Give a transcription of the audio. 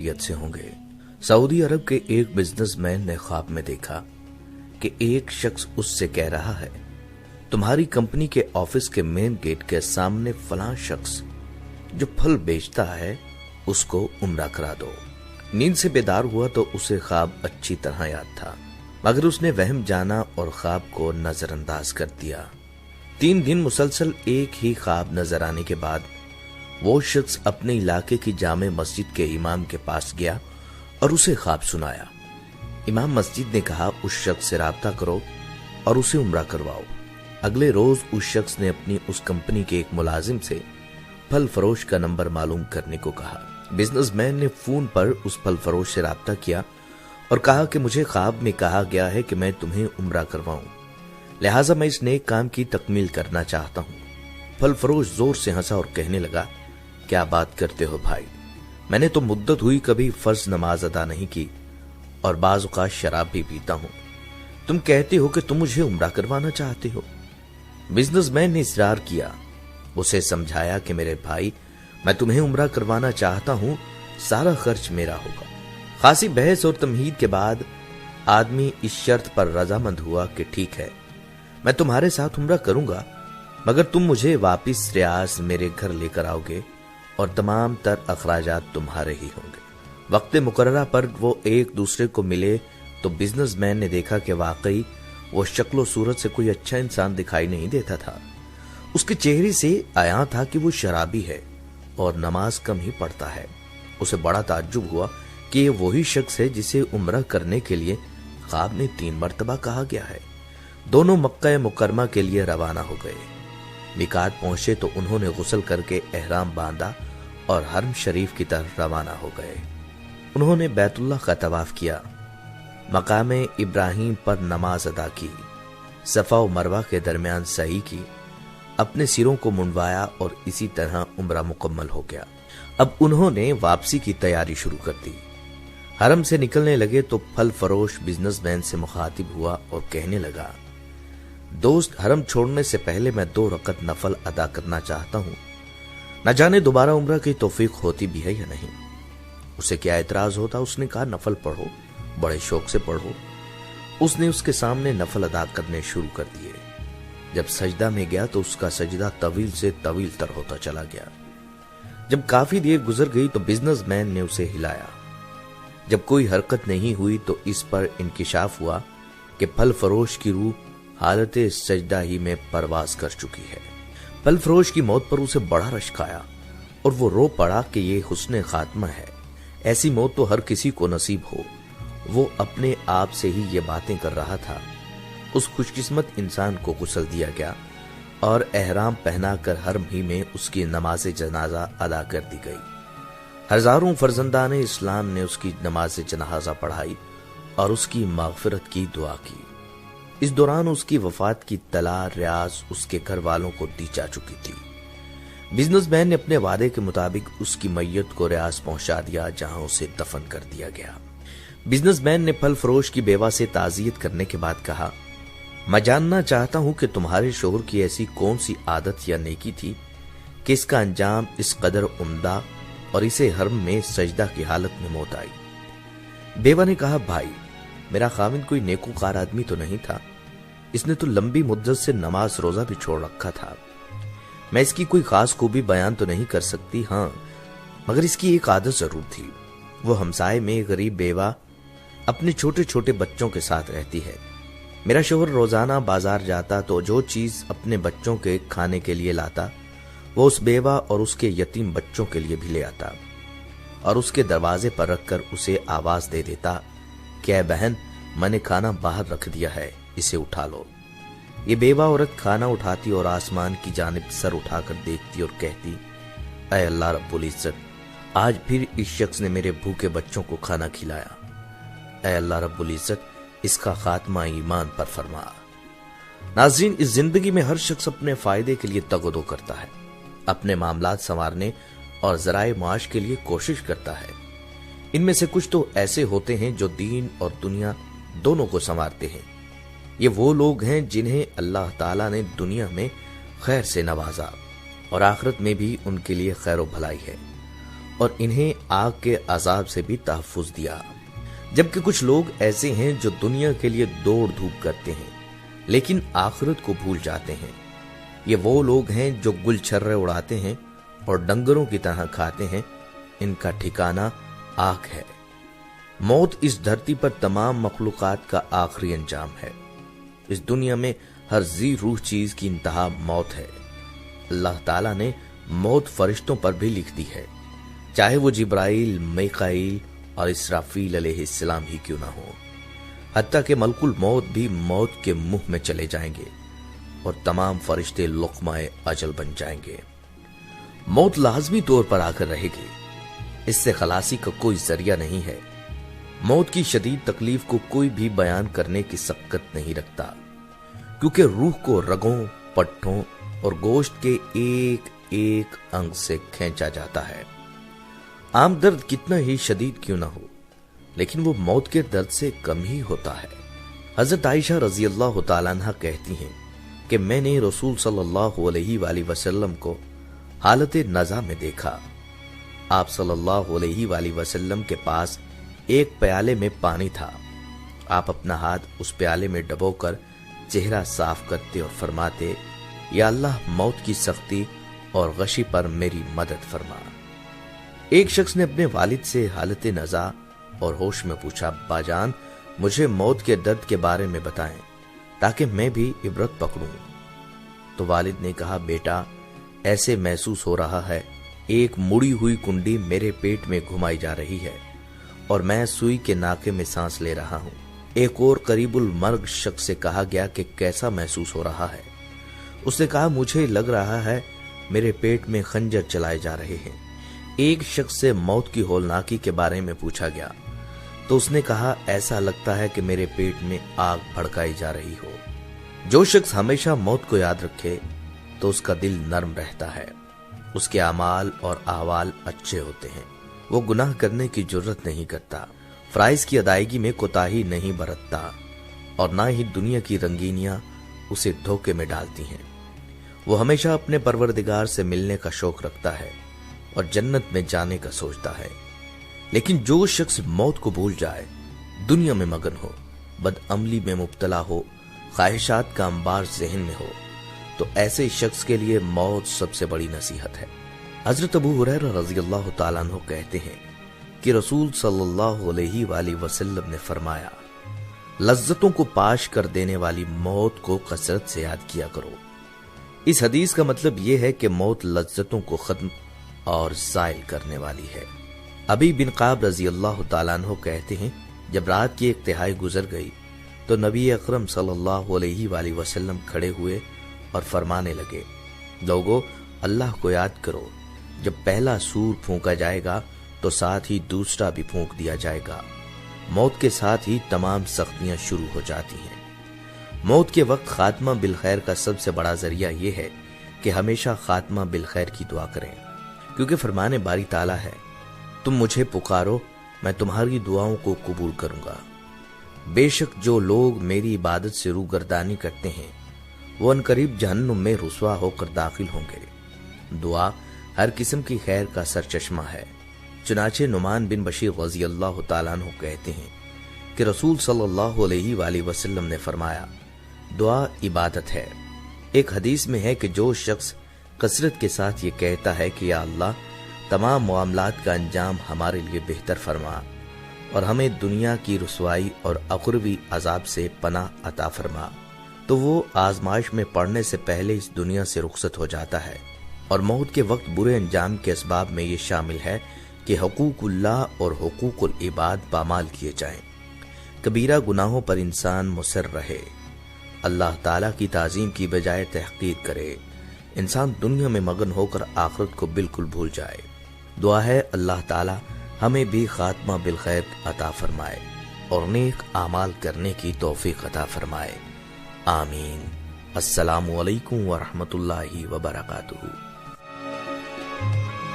खैरियत से होंगे। सऊदी अरब के एक बिजनेसमैन ने ख्वाब में देखा कि एक शख्स उससे कह रहा है, तुम्हारी कंपनी के ऑफिस के मेन गेट के सामने फलां शख्स जो फल बेचता है उसको उम्रा करा दो। नींद से बेदार हुआ तो उसे ख्वाब अच्छी तरह याद था, मगर उसने वहम जाना और ख्वाब को नजरअंदाज कर दिया। 3 दिन मुसलसल एक ही ख्वाब नजर आने के बाद वो शख्स अपने इलाके की जामे मस्जिद के इमाम के पास गया और उसे ख्वाब सुनाया। इमाम मस्जिद ने कहा, उस शख्स से राब्ता करो और उसे उम्रा करवाओ। अगले रोज उस शख्स ने अपनी उस कंपनी के एक मुलाजिम से फल फरोश का नंबर मालूम करने को कहा। बिजनेसमैन ने फोन पर उस फल फरोश से राब्ता किया और कहा कि मुझे ख्वाब में कहा गया है कि मैं तुम्हें उम्रा करवाऊं, लिहाजा मैं इस नेक काम की तकमील करना चाहता हूं। फल फरोश जोर से हंसा और कहने लगा, क्या बात करते हो भाई, मैंने तो मुद्दत हुई कभी फर्ज नमाज अदा नहीं की और बाज़ औक़ात शराब भी पीता हूं। तुम कहते हो कि तुम मुझे उम्रा करवाना चाहते हो। बिजनेसमैन ने इसरार किया, उसे समझाया कि मेरे भाई, मैं तुम्हें उम्रा करवाना चाहता हूं, सारा खर्च मेरा होगा। खासी बहस और तमहीद के बाद आदमी इस शर्त पर रजामंद हुआ कि ठीक है, मैं तुम्हारे साथ उम्रा करूंगा, मगर तुम मुझे वापिस रियाज मेरे घर लेकर आओगे और तमाम तर अखराजात तुम्हारे ही होंगे। वक्त मुकर्ररा पर वो एक दूसरे को मिले तो बिजनेसमैन ने देखा कि वाकई वो शक्लो सूरत से कोई अच्छा इंसान दिखाई नहीं देता था। उसके चेहरे से आया था कि वो शराबी है और नमाज कम ही पढ़ता है। उसे बड़ा ताज्जुब हुआ कि ये वही शख्स है जिसे उम्रा करने के लिए ख्वाब में 3 मरतबा कहा गया है। दोनों मक्का मुकरमा के लिए रवाना हो गए। मिकात पहुंचे तो उन्होंने गुस्ल करके एहराम बांधा और हरम शरीफ की तरफ रवाना हो गए। उन्होंने बैतुल्लाह का तवाफ किया, मकाम इब्राहिम पर नमाज अदा की, सफा और मरवा के दरमियान सही की, अपने सिरों को मुंडवाया और इसी तरह उम्रा मुकम्मल हो गया। अब उन्होंने वापसी की तैयारी शुरू कर दी। हरम से निकलने लगे तो फल फरोश बिजनेसमैन से मुखातिब हुआ और कहने लगा, दोस्त, हरम छोड़ने से पहले मैं 2 रकत नफल अदा करना चाहता हूं, न जाने दोबारा उम्रा की तौफीक होती भी है या नहीं। उसे क्या एतराज होता। उसने कहा, नफल पढ़ो, बड़े शौक से पढ़ो। उसने उसके सामने नफल अदा करने शुरू कर दिए। जब सजदा में गया तो उसका सजदा तवील से तवील तर होता चला गया। जब काफी देर गुजर गई तो बिजनेसमैन ने उसे हिलाया। जब कोई हरकत नहीं हुई तो इस पर इंकिशाफ हुआ कि फल फरोश की रूह हालत सजदा ही में परवाज कर चुकी है। फल फरोश की मौत पर उसे बड़ा रश्क आया और वो रो पड़ा कि ये हुस्न खात्मा है, ऐसी मौत तो हर किसी को नसीब हो। वो अपने आप से ही ये बातें कर रहा था। उस खुशकिस्मत इंसान को गुस्ल दिया गया और एहराम पहनाकर हरम ही में उसकी नमाज जनाजा अदा कर दी गई। हजारों फर्जंदान इस्लाम ने उसकी नमाज जनाजा पढ़ाई और उसकी मागफिरत की दुआ की। इस दौरान उसकी वफात की तला रियाज उसके घर वालों को दी जा चुकी थी। बिजनेसमैन ने अपने वादे के मुताबिक उसकी मैयत को रियाज पहुंचा दिया, जहां उसे दफन कर दिया गया। बिजनेसमैन ने फल फरोश की बेवा से ताज़ियत करने के बाद कहा, मैं जानना चाहता हूं कि तुम्हारे शोहर की ऐसी कौन सी आदत या नेकी थी कि इसका अंजाम इस कदर उम्दा और इसे हरम में सजदा की हालत में मौत आई। बेवा ने कहा, भाई, मेरा खाविंद कोई नेकोकार आदमी तो नहीं था। इसने तो लंबी मुद्दत से नमाज रोजा भी छोड़ रखा था। मैं इसकी कोई खास खूबी बयान तो नहीं कर सकती, हाँ, मगर इसकी एक आदत जरूर थी। वो हमसाए में गरीब बेवा अपने छोटे छोटे बच्चों के साथ रहती है। मेरा शोहर रोजाना बाजार जाता तो जो चीज अपने बच्चों के खाने के लिए लाता वो उस बेवा और उसके यतीम बच्चों के लिए भी ले आता और उसके दरवाजे पर रखकर उसे आवाज दे देता कि ऐ बहन, मैंने खाना बाहर रख दिया है, इसे उठा लो। ये बेवा औरत खाना उठाती और आसमान की जानिब सर उठाकर देखती और कहती, ऐ अल्लाह रब्बुल इज्जत, आज फिर इस शख्स ने मेरे भूखे बच्चों को खाना खिलाया। ऐ अल्लाह रब्बुल इज्जत, इसका खात्मा ईमान पर फरमा। नाज़रीन, इस जिंदगी में हर शख्स अपने फायदे के लिए तगदो करता है, अपने मामलात संवारने और जराए माश के लिए कोशिश करता है। इनमें से कुछ तो ऐसे होते हैं जो दीन और दुनिया दोनों को संवारते हैं। ये वो लोग हैं जिन्हें अल्लाह ताला ने दुनिया में खैर से नवाजा और आखिरत में भी उनके लिए खैर भलाई है। اور انہیں آگ کے عذاب سے بھی تحفظ دیا۔ جبکہ کچھ لوگ ایسے ہیں جو دنیا کے لیے دوڑ دھوپ کرتے ہیں لیکن آخرت کو بھول جاتے ہیں۔ یہ وہ لوگ ہیں جو گل چھرے اڑاتے ہیں اور ڈنگروں کی طرح کھاتے ہیں، ان کا ٹھکانہ آگ ہے۔ موت اس دھرتی پر تمام مخلوقات کا آخری انجام ہے۔ اس دنیا میں ہر ذی روح چیز کی انتہا موت ہے۔ اللہ تعالیٰ نے موت فرشتوں پر بھی لکھ دی ہے، چاہے وہ جبرائیل، میکائیل اور اسرافیل علیہ السلام ہی کیوں نہ ہو۔ حتیٰ کہ ملک الموت بھی موت کے منہ میں چلے جائیں گے اور تمام فرشتے لقمہ اجل بن جائیں گے۔ موت لازمی طور پر آ کر رہے گی، اس سے خلاصی کا کوئی ذریعہ نہیں ہے۔ موت کی شدید تکلیف کو کوئی بھی بیان کرنے کی سبقت نہیں رکھتا، کیونکہ روح کو رگوں، پٹھوں اور گوشت کے ایک ایک انگ سے کھینچا جاتا ہے۔ عام درد کتنا ہی شدید کیوں نہ ہو، لیکن وہ موت کے درد سے کم ہی ہوتا ہے۔ حضرت عائشہ رضی اللہ تعالیٰ عنہ کہتی ہیں کہ میں نے رسول صلی اللہ علیہ وآلہ وسلم کو حالت نزع میں دیکھا۔ آپ صلی اللہ علیہ وآلہ وسلم کے پاس ایک پیالے میں پانی تھا۔ آپ اپنا ہاتھ اس پیالے میں ڈبو کر چہرہ صاف کرتے اور فرماتے، یا اللہ موت کی سختی اور غشی پر میری مدد فرما۔ ایک شخص نے اپنے والد سے حالت نزع اور ہوش میں پوچھا، باجان مجھے موت کے درد کے بارے میں بتائیں تاکہ میں بھی عبرت پکڑوں۔ تو والد نے کہا، بیٹا ایسے محسوس ہو رہا ہے ایک مڑی ہوئی کنڈی میرے پیٹ میں گھمائی جا رہی ہے اور میں سوئی کے ناکے میں سانس لے رہا ہوں۔ ایک اور قریب المرگ شخص سے کہا گیا کہ کیسا محسوس ہو رہا ہے؟ اس نے کہا، مجھے لگ رہا ہے میرے پیٹ میں خنجر چلائے جا رہے ہیں۔ ایک شخص سے موت کی ہولناکی کے بارے میں پوچھا گیا تو اس نے کہا، ایسا لگتا ہے کہ میرے پیٹ میں آگ بھڑکائی جا رہی ہو۔ جو شخص ہمیشہ موت کو یاد رکھے تو اس کا دل نرم رہتا ہے، اس کے اعمال اور احوال اچھے ہوتے ہیں، وہ گناہ کرنے کی جرت نہیں کرتا، فرائض کی ادائیگی میں کوتاہی نہیں برتتا اور نہ ہی دنیا کی رنگینیاں اسے دھوکے میں ڈالتی ہیں۔ وہ ہمیشہ اپنے پروردگار سے ملنے کا شوق رکھتا ہے اور جنت میں جانے کا سوچتا ہے۔ لیکن جو شخص موت کو بھول جائے، دنیا میں مگن ہو، بدعملی میں مبتلا ہو، خواہشات کا انبار ذہن میں ہو، تو ایسے شخص کے لیے موت سب سے بڑی نصیحت ہے۔ حضرت ابو ہریرہ رضی اللہ تعالیٰ عنہ کہتے ہیں کہ رسول صلی اللہ علیہ وآلہ وسلم نے فرمایا، لذتوں کو پاش کر دینے والی موت کو کثرت سے یاد کیا کرو۔ اس حدیث کا مطلب یہ ہے کہ موت لذتوں کو ختم اور زائل کرنے والی ہے۔ ابی بن قعب رضی اللہ تعالیٰ عنہ کہتے ہیں، جب رات کی ایک تہائی گزر گئی تو نبی اکرم صلی اللہ علیہ وآلہ وسلم کھڑے ہوئے اور فرمانے لگے، لوگو اللہ کو یاد کرو، جب پہلا سور پھونکا جائے گا تو ساتھ ہی دوسرا بھی پھونک دیا جائے گا۔ موت کے ساتھ ہی تمام سختیاں شروع ہو جاتی ہیں۔ موت کے وقت خاتمہ بالخیر کا سب سے بڑا ذریعہ یہ ہے کہ ہمیشہ خاتمہ بالخیر کی دعا کریں، کیونکہ فرمان باری تعالیٰ ہے، تم مجھے پکارو میں تمہاری دعاؤں کو قبول کروں گا۔ بے شک جو لوگ میری عبادت سے روگردانی کرتے ہیں وہ عنقریب جہنم میں رسوا ہو کر داخل ہوں گے۔ دعا ہر قسم کی خیر کا سرچشمہ ہے۔ چنانچہ نعمان بن بشیر رضی اللہ تعالیٰ عنہ کہتے ہیں کہ رسول صلی اللہ علیہ وآلہ وسلم نے فرمایا، دعا عبادت ہے۔ ایک حدیث میں ہے کہ جو شخص کثرت کے ساتھ یہ کہتا ہے کہ یا اللہ تمام معاملات کا انجام ہمارے لیے بہتر فرما اور ہمیں دنیا کی رسوائی اور اخروی عذاب سے پناہ عطا فرما، تو وہ آزمائش میں پڑنے سے پہلے اس دنیا سے رخصت ہو جاتا ہے۔ اور موت کے وقت برے انجام کے اسباب میں یہ شامل ہے کہ حقوق اللہ اور حقوق العباد پامال کیے جائیں، کبیرہ گناہوں پر انسان مصر رہے، اللہ تعالیٰ کی تعظیم کی بجائے تحقیر کرے، انسان دنیا میں مگن ہو کر آخرت کو بالکل بھول جائے۔ دعا ہے اللہ تعالیٰ ہمیں بھی خاتمہ بالخیر عطا فرمائے اور نیک اعمال کرنے کی توفیق عطا فرمائے، آمین۔ السلام علیکم ورحمۃ اللہ وبرکاتہ۔